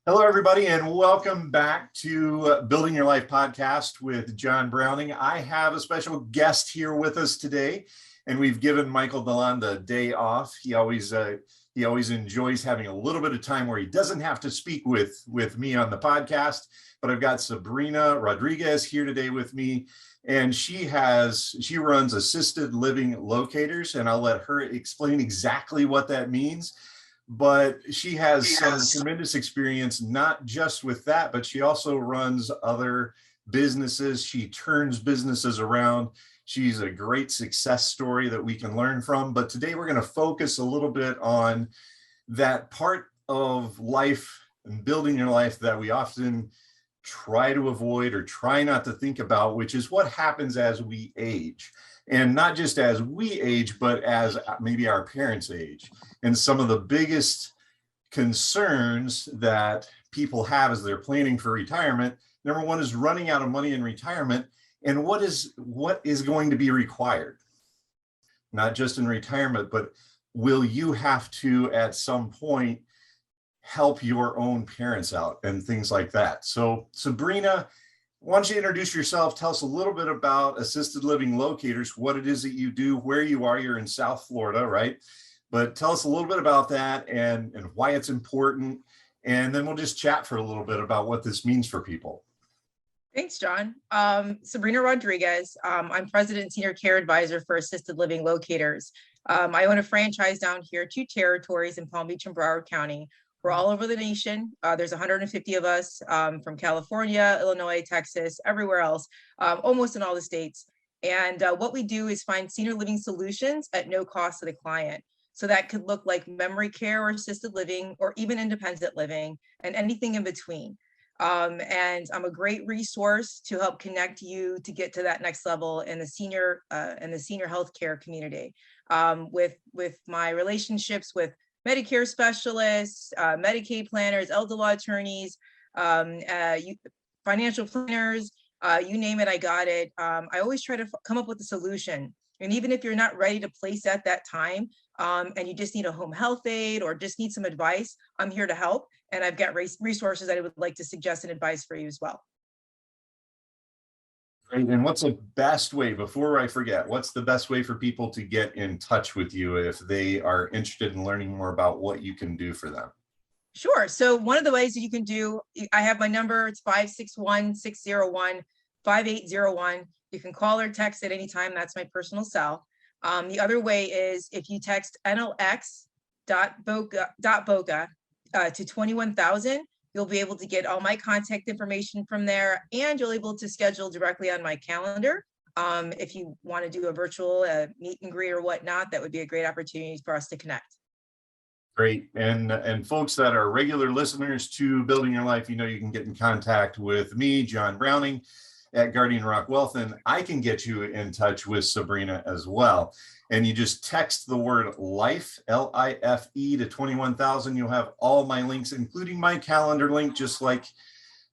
Hello, everybody, and welcome back to Building Your Life podcast with John Browning. I have a special guest here with us today, and we've given Michael DeLon a day off. He always enjoys having a little bit of time where he doesn't have to speak with me on the podcast. But I've got Sabrena Rodriguez here today with me, and she runs assisted living locators, and I'll let her explain exactly what that means. But she has some tremendous experience, not just with that, but she also runs other businesses. She turns businesses around. She's a great success story that we can learn from. But today we're going to focus a little bit on that part of life and building your life that we often try to avoid or try not to think about, which is what happens as we age. And not just as we age, but as maybe our parents age. And some of the biggest concerns that people have as they're planning for retirement, number one is running out of money in retirement. And what is going to be required? Not just in retirement, but will you have to, at some point, help your own parents out and things like that? So, Sabrena, why don't you introduce yourself? Tell us a little bit about Assisted Living Locators, what it is that you do, where you are. You're in South Florida, right? But tell us a little bit about that and why it's important. And then we'll just chat for a little bit about what this means for people. Thanks, John. Sabrena Rodriguez. I'm President and Senior Care Advisor for Assisted Living Locators. I own a franchise down here, 2 territories in Palm Beach and Broward County. We're all over the nation. There's 150 of us from California, Illinois, Texas, everywhere else, almost in all the states. And what we do is find senior living solutions at no cost to the client. So that could look like memory care or assisted living or even independent living and anything in between. And I'm a great resource to help connect you to get to that next level in the senior healthcare community with my relationships with Medicare specialists, Medicaid planners, elder law attorneys, financial planners, you name it, I got it. I always try to come up with a solution. And even if you're not ready to place at that time, and you just need a home health aide or just need some advice, I'm here to help. And I've got resources that I would like to suggest and advice for you as well. Great. And what's the best way, before I forget, what's the best way for people to get in touch with you if they are interested in learning more about what you can do for them? Sure. So one of the ways that you can do, I have my number, it's 561-601-5801. You can call or text at any time. That's my personal cell. The other way is if you text NLX.boca to 21,000, you'll be able to get all my contact information from there, and you'll be able to schedule directly on my calendar. If you want to do a virtual meet and greet or whatnot, that would be a great opportunity for us to connect. Great. And folks that are regular listeners to Building Your Life, you know, you can get in contact with me, John Browning, at Guardian Rock Wealth, and I can get you in touch with Sabrena as well. And you just text the word LIFE, LIFE, to 21,000. You'll have all my links, including my calendar link, just like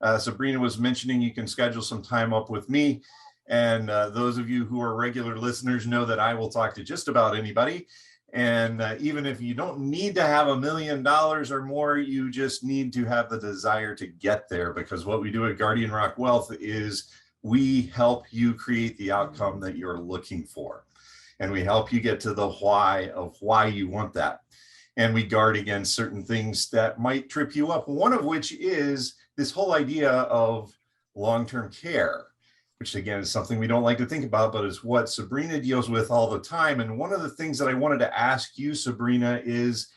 Sabrena was mentioning. You can schedule some time up with me. And those of you who are regular listeners know that I will talk to just about anybody. And even if you don't need to have $1 million or more, you just need to have the desire to get there, because what we do at Guardian Rock Wealth is we help you create the outcome that you're looking for. And we help you get to the why of why you want that. And we guard against certain things that might trip you up, one of which is this whole idea of long-term care, which again is something we don't like to think about, but is what Sabrena deals with all the time. And one of the things that I wanted to ask you, Sabrena, is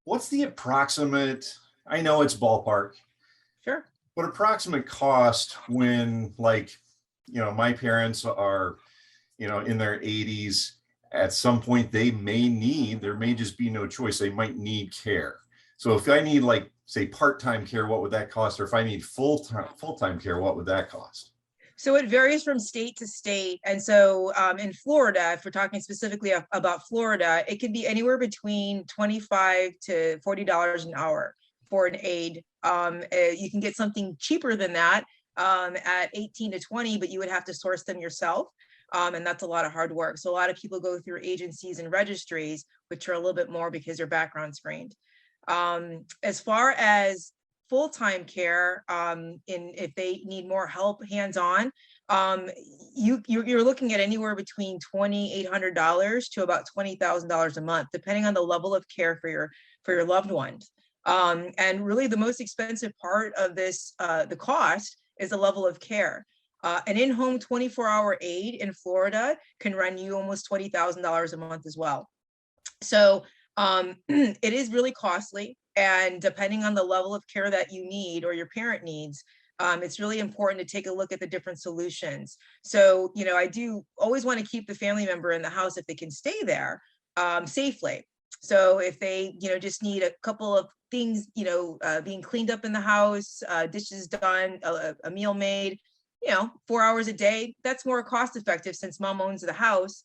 what's the approximate, I know it's ballpark, Sure, but approximate cost when, like, you know, my parents are, you know, in their 80s, at some point there may just be no choice. They might need care. So if I need, like, say, part-time care, what would that cost? Or if I need full-time care, what would that cost? So it varies from state to state. And so in Florida, if we're talking specifically about Florida, it could be anywhere between $25 to $40 an hour for an aide. You can get something cheaper than that at 18 to 20, but you would have to source them yourself. And that's a lot of hard work. So a lot of people go through agencies and registries, which are a little bit more because they're background screened. As far as full-time care, if they need more help hands-on, you're looking at anywhere between $2,800 to about $20,000 a month, depending on the level of care for your loved ones. And really the most expensive part of this, the cost, is the level of care. An in-home 24-hour aide in Florida can run you almost $20,000 a month as well. So it is really costly, and depending on the level of care that you need or your parent needs, it's really important to take a look at the different solutions. So, I do always want to keep the family member in the house if they can stay there safely. So if they, just need a couple of things, being cleaned up in the house, dishes done, a meal made, 4 hours a day, that's more cost effective since mom owns the house.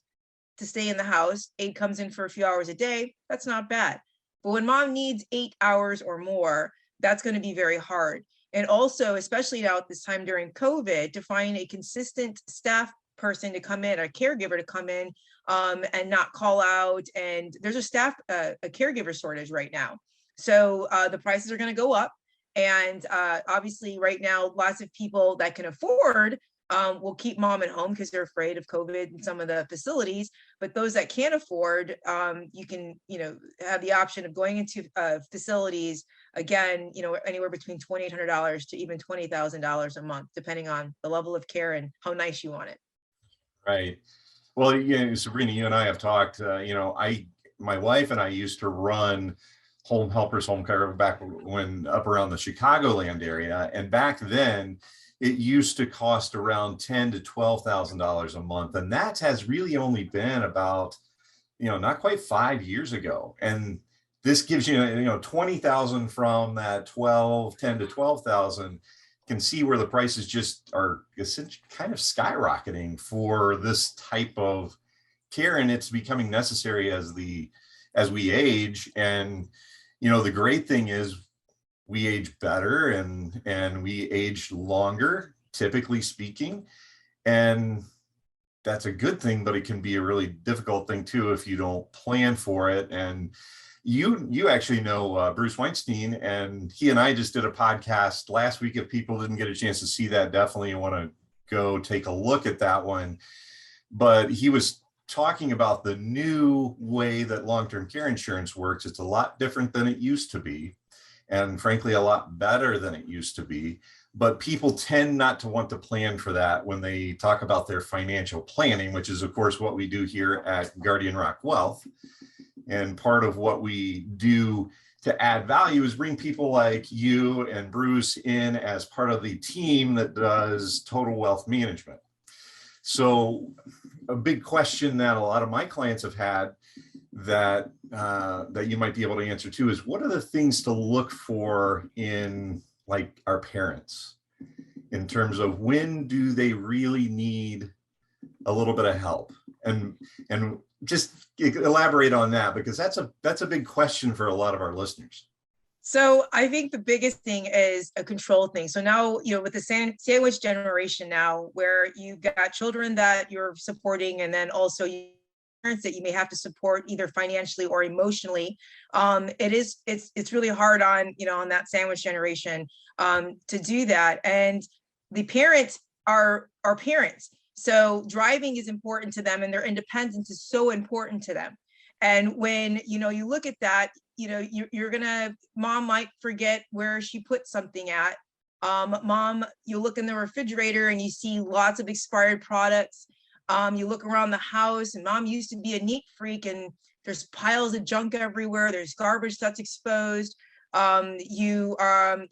To stay in the house, aide comes in for a few hours a day, that's not bad. But when mom needs 8 hours or more, that's going to be very hard. And also, especially now at this time during COVID, to find a consistent staff person to come in, a caregiver to come in, and not call out. And there's a caregiver shortage right now. So the prices are going to go up. And obviously right now, lots of people that can afford will keep mom at home because they're afraid of COVID in some of the facilities. But those that can't afford, you can, have the option of going into facilities, again, anywhere between $2,800 to even $20,000 a month, depending on the level of care and how nice you want it. Right. Well, Sabrena, you and I have talked, my wife and I used to run home helpers, home care back when up around the Chicagoland area. And back then it used to cost around $10,000 to $12,000 a month. And that has really only been about, not quite 5 years ago. And this gives you, 20,000 from that 10 to 12,000. Can see where the prices just are essentially kind of skyrocketing for this type of care, and it's becoming necessary as we age. And the great thing is we age better and we age longer, typically speaking, and that's a good thing, but it can be a really difficult thing too if you don't plan for it. And you actually know Bruce Weinstein, and he and I just did a podcast last week. If people didn't get a chance to see that, definitely want to go take a look at that one. But he was talking about the new way that long-term care insurance works. It's a lot different than it used to be, and frankly, a lot better than it used to be. But people tend not to want to plan for that when they talk about their financial planning, which is, of course, what we do here at Guardian Rock Wealth. And part of what we do to add value is bring people like you and Bruce in as part of the team that does total wealth management. So a big question that a lot of my clients have had that you might be able to answer too is, what are the things to look for in like our parents in terms of when do they really need a little bit of help? And just elaborate on that, because that's a big question for a lot of our listeners. So I think the biggest thing is a control thing. So now, with the sandwich generation now, where you got children that you're supporting, and then also parents that you may have to support either financially or emotionally, it's really hard on that sandwich generation to do that. And the parents are parents. So driving is important to them, and their independence is so important to them. And when, you look at that, mom might forget where she put something at. Mom, you look in the refrigerator and you see lots of expired products. You look around the house, and mom used to be a neat freak, and there's piles of junk everywhere. There's garbage that's exposed. Your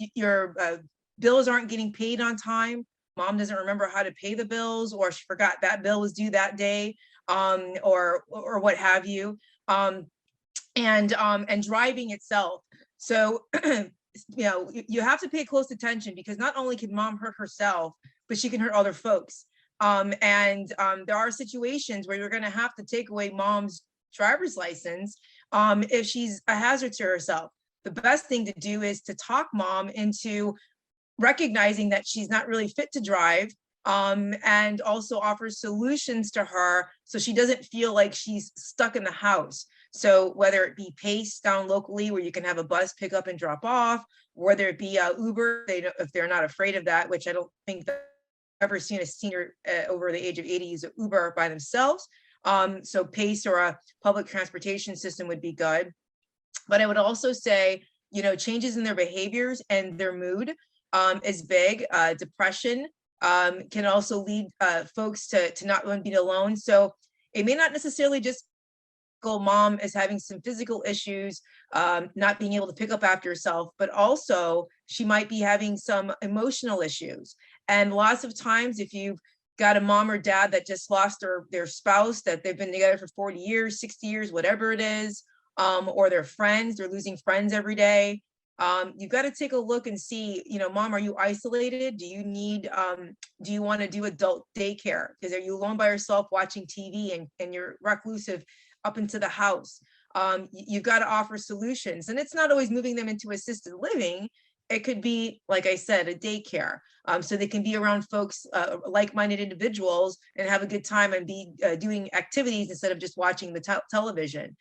bills aren't getting paid on time. Mom doesn't remember how to pay the bills, or she forgot that bill was due that day, or what have you. And driving itself. So, you have to pay close attention, because not only can mom hurt herself, but she can hurt other folks. There are situations where you're going to have to take away mom's driver's license if she's a hazard to herself. The best thing to do is to talk mom into recognizing that she's not really fit to drive, and also offers solutions to her so she doesn't feel like she's stuck in the house. So whether it be Pace down locally where you can have a bus pick up and drop off, whether it be Uber, if they're not afraid of that, which I don't think that I've ever seen a senior over the age of 80 use Uber by themselves. So Pace or a public transportation system would be good. But I would also say, changes in their behaviors and their mood is big. Depression can also lead folks to not want to be alone. So it may not necessarily just go mom is having some physical issues, not being able to pick up after herself, but also she might be having some emotional issues. And lots of times, if you've got a mom or dad that just lost their spouse, that they've been together for 40 years, 60 years, whatever it is, or their friends, they're losing friends every day. You've got to take a look and see, mom, are you isolated? Do you want to do adult daycare? Because are you alone by yourself watching TV and you're reclusive up into the house? You've got to offer solutions. And it's not always moving them into assisted living. It could be, like I said, a daycare. So they can be around folks, like-minded individuals, and have a good time and be doing activities instead of just watching the television.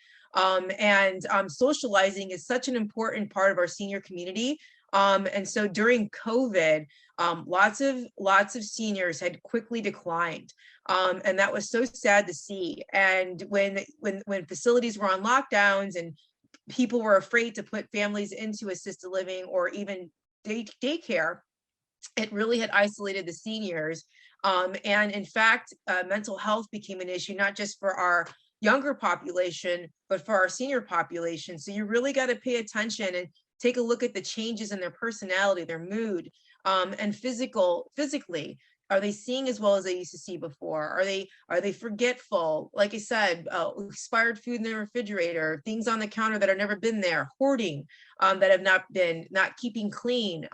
Socializing is such an important part of our senior community. And so during COVID, lots of seniors had quickly declined. And that was so sad to see. And when facilities were on lockdowns and people were afraid to put families into assisted living or even daycare, it really had isolated the seniors. And in fact, mental health became an issue, not just for our younger population, but for our senior population. So you really got to pay attention and take a look at the changes in their personality, their mood, and physically. Are they seeing as well as they used to see before? Are they forgetful? Like I said, expired food in the refrigerator, things on the counter that have never been there, hoarding, that have not keeping clean,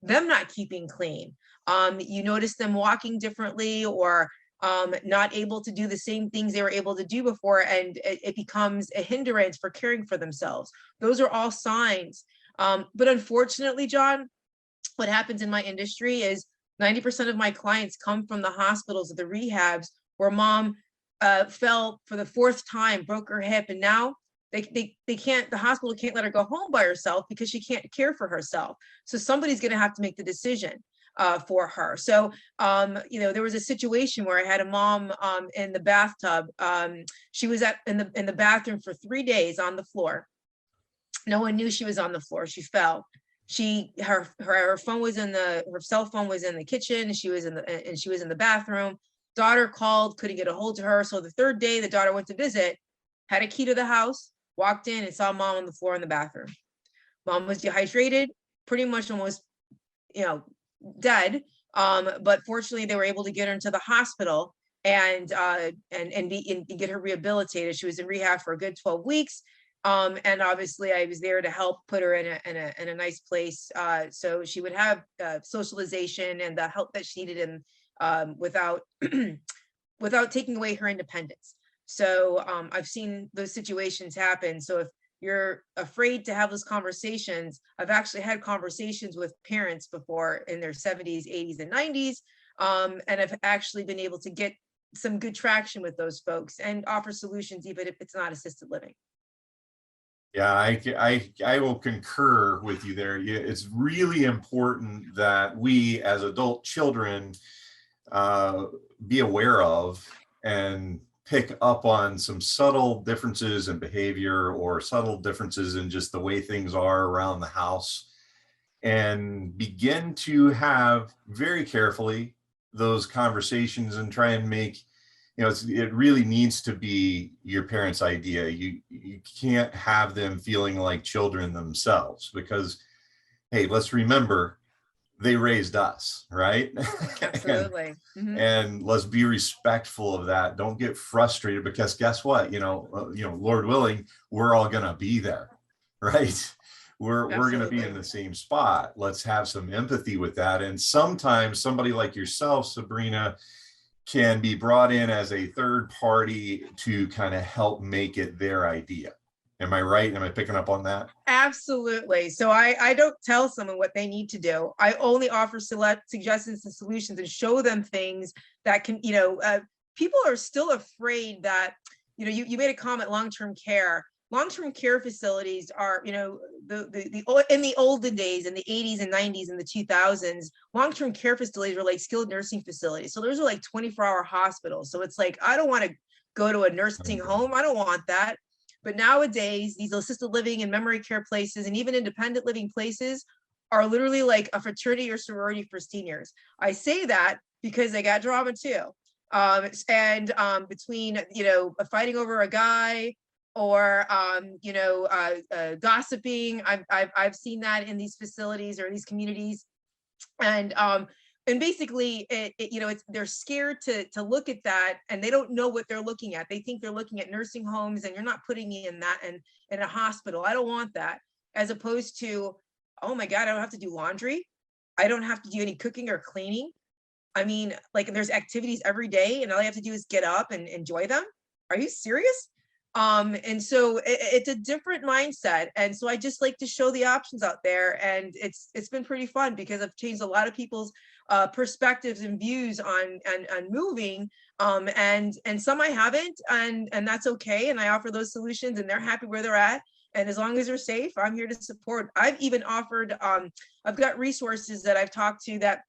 them not keeping clean. You notice them walking differently or not able to do the same things they were able to do before, and it becomes a hindrance for caring for themselves. Those are all signs. But unfortunately, John, what happens in my industry is 90% of my clients come from the hospitals or the rehabs where mom fell for the 4th time, broke her hip, and now they can't, the hospital can't let her go home by herself because she can't care for herself. So somebody's going to have to make the decision for her. So, there was a situation where I had a mom in the bathtub. She was in the bathroom for 3 days on the floor. No one knew she was on the floor. She fell. Her phone was her cell phone was in the kitchen. She was in the bathroom. Daughter called, couldn't get a hold of her. So the 3rd day the daughter went to visit, had a key to the house, walked in and saw mom on the floor in the bathroom. Mom was dehydrated, pretty much almost, dead. But fortunately they were able to get her into the hospital and get her rehabilitated. She was in rehab for a good 12 weeks. And obviously I was there to help put her in a nice place, so she would have socialization and the help that she needed, and without taking away her independence. So I've seen those situations happen. So if you're afraid to have those conversations, I've actually had conversations with parents before in their 70s, 80s, and 90s, and I've actually been able to get some good traction with those folks and offer solutions even if it's not assisted living. Yeah, I will concur with you there. It's really important that we as adult children be aware of and pick up on some subtle differences in behavior or subtle differences in just the way things are around the house, and begin to have very carefully those conversations and try and make, it really needs to be your parents' idea. You can't have them feeling like children themselves, because, hey, let's remember, they raised us, right? Absolutely. And let's be respectful of that. Don't get frustrated, because guess what? Lord willing, we're all gonna be there, right? We're going to be in the same spot. Let's have some empathy with that. And sometimes somebody like yourself, Sabrena, can be brought in as a third party to kind of help make it their idea. Am I right? Am I picking up on that? Absolutely. So I don't tell someone what they need to do. I only offer select suggestions and solutions and show them things that can, people are still afraid that, you made a comment, long-term care. Long-term care facilities are, in the olden days, in the 80s and 90s and the 2000s, long-term care facilities were like skilled nursing facilities. So those are like 24-hour hospitals. So it's like, I don't want to go to a nursing home. I don't want that. But nowadays, these assisted living and memory care places and even independent living places are literally like a fraternity or sorority for seniors. I say that because they got drama too. Between, fighting over a guy or, gossiping, I've seen that in these facilities or these communities. And basically they're scared to look at that, and they don't know what they're looking at. They think they're looking at nursing homes, and you're not putting me in that and in a hospital. I don't want that. As opposed to, oh my God, I don't have to do laundry. I don't have to do any cooking or cleaning. I mean, like, there's activities every day and all I have to do is get up and enjoy them. Are you serious? And so it's a different mindset. And so I just like to show the options out there, and it's been pretty fun because I've changed a lot of people's perspectives and views on moving, and some I haven't, and that's okay. And I offer those solutions, and they're happy where they're at. And as long as they're safe, I'm here to support. I've even offered, I've got resources that I've talked to that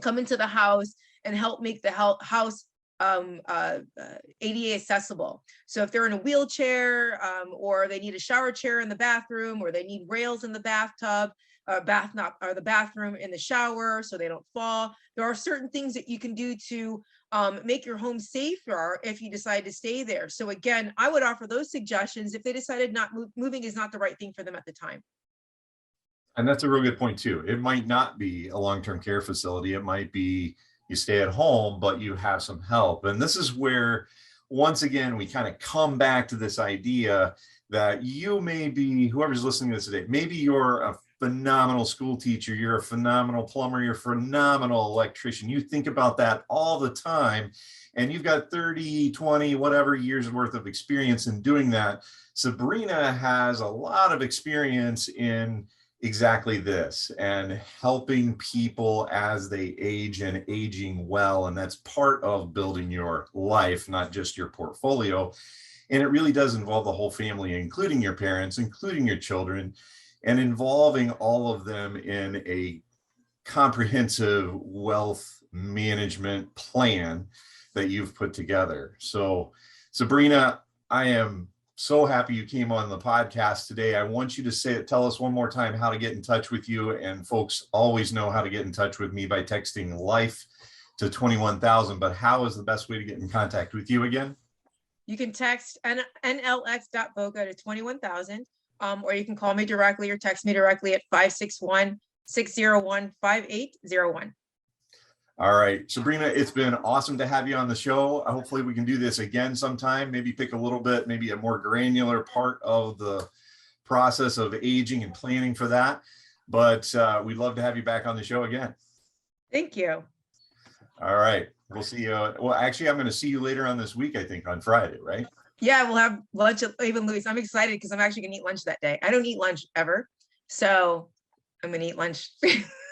come into the house and help make the house ADA accessible. So if they're in a wheelchair, or they need a shower chair in the bathroom, or they need rails in the bathtub, the bathroom in the shower so they don't fall. There are certain things that you can do to make your home safer if you decide to stay there. So again, I would offer those suggestions if they decided moving is not the right thing for them at the time. And that's a real good point too. It might not be a long-term care facility. It might be you stay at home, but you have some help. And this is where, once again, we kind of come back to this idea that you may be, whoever's listening to this today, maybe you're a phenomenal school teacher, you're a phenomenal plumber, you're a phenomenal electrician. You think about that all the time, and you've got 30, 20, whatever years worth of experience in doing that. Sabrena has a lot of experience in exactly this, and helping people as they age and aging well. And that's part of building your life, not just your portfolio. And it really does involve the whole family, including your parents, including your children, and involving all of them in a comprehensive wealth management plan that you've put together. So Sabrena, I am so happy you came on the podcast today. I want you to tell us one more time how to get in touch with you. And folks always know how to get in touch with me by texting LIFE to 21,000. But how is the best way to get in contact with you again? You can text nlx.boca to 21,000, or you can call me directly or text me directly at 561-601-5801. All right, Sabrena, it's been awesome to have you on the show. Hopefully we can do this again sometime, maybe pick a little bit, maybe a more granular part of the process of aging and planning for that. But we'd love to have you back on the show again. Thank you. All right, we'll see you. Well, actually, I'm going to see you later on this week, I think, on Friday, right? Yeah, we'll have lunch at Even Louis. I'm excited because I'm actually going to eat lunch that day. I don't eat lunch ever, so I'm going to eat lunch.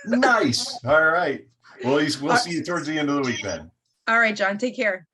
Nice. All right. Well, we'll see you towards the end of the week then. All right, John, take care.